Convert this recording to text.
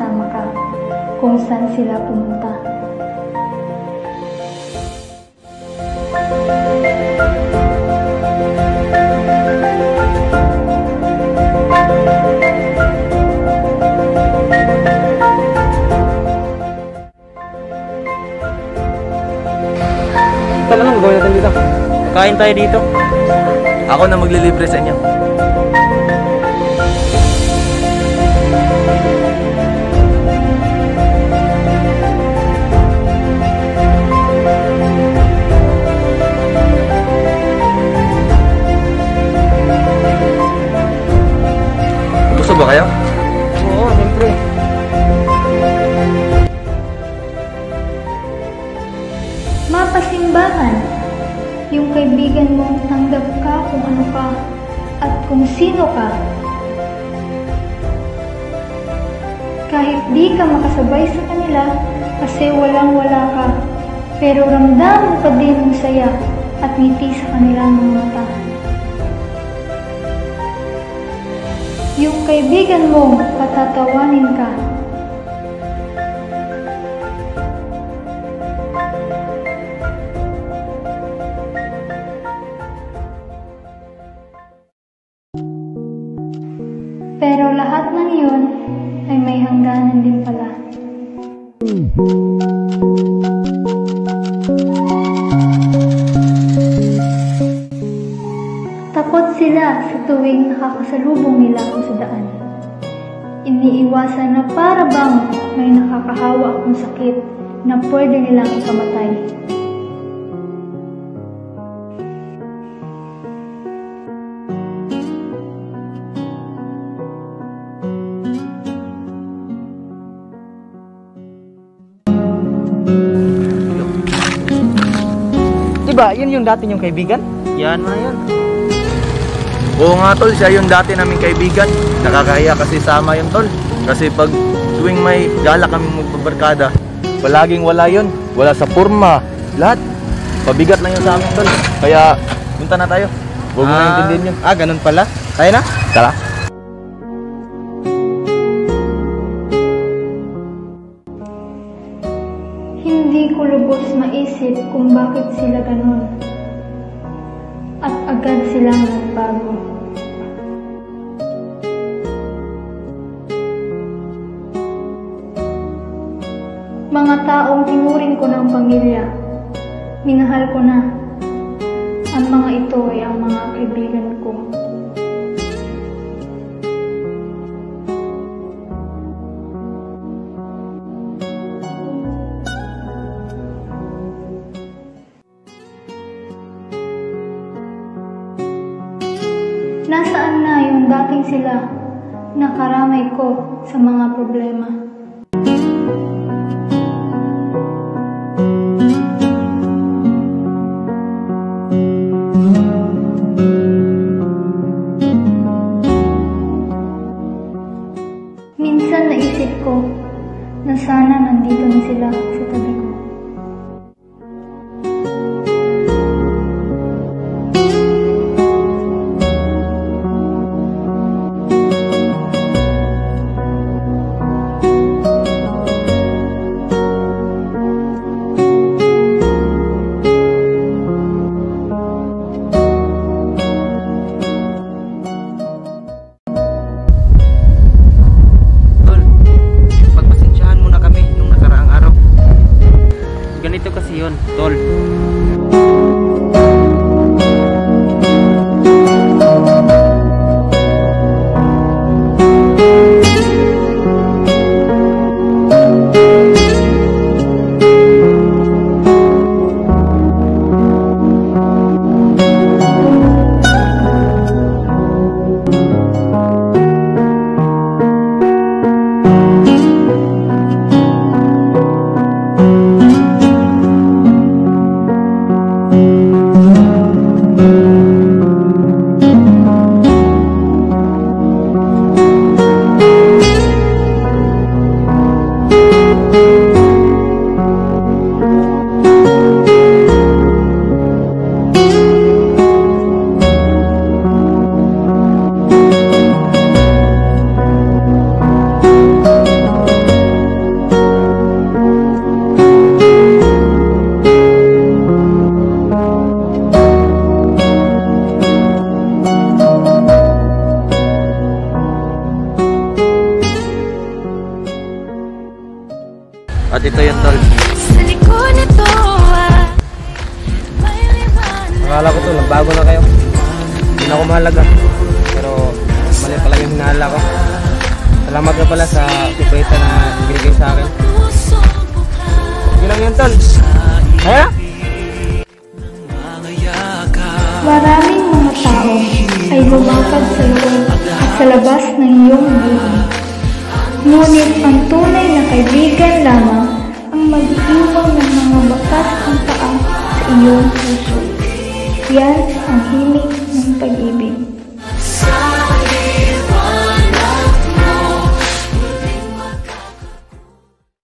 isama ka kung saan sila pumunta. Talagang gawin natin dito. Kain tayo dito. Ako na maglilibre sa inyo. Gusto ba kayo? Oo, siyempre. Mapasimbahan, yung kaibigan mong tanggap ka kung ano ka at kung sino ka. Kahit di ka makasabay sa kanila kasi walang-wala ka, pero ramdam mo pa din ang saya at ngiti sa kanilang mga mata. Yung kaibigan mong patatawanin ka, pero lahat ng iyon ay may hangganan din pala. Takot sila sa tuwing nakakasalubong nila ako sa daan. Iniiwasan na para bang may nakakahawa akong sakit na pwede nilang ikamatay. Diba, yun yung dati yung kaibigan? Yan na yan. Oo nga tol, siya yung dati naming kaibigan. Nakakahiya kasi sama yun tol. Kasi pag tuwing may gala kami magbabarkada, palaging wala yun. Wala sa forma, lahat. Pabigat lang yun sa amin tol. Kaya punta na tayo. Huwag mo na intindihin yun. Ganun pala. Tayo na? Tara. Hindi ko lubos maisip kung bakit sila ganun. At agad silang nagbago. Mga taong tinuring ko ng pamilya, minahal ko na. Ang mga ito ay ang mga kaibigan ko. Nasaan na yung dating sila na karamay ko sa mga problema? Minsan naisip ko na sana nandito na sila sa tabi ko. Ganito kasi yun, tol. At ito yun, tol. Sa likod nito may liwanag. Akala ko to, nagbago na kayo. Hindi na ako mahalaga. Pero mali pala yung hinala ko. Salamat na pala sa surpresa na binigay sa akin. Sige lang yan, tol. Kaya? Maraming mga tao ay lumakad sa loob at sa labas ng iyong buhay. Ngunit ang tunay na kaibigan lamang ang mag-iwan ng mga bakas ng paa sa iyong puso. Yan ang himig ng pag-ibig.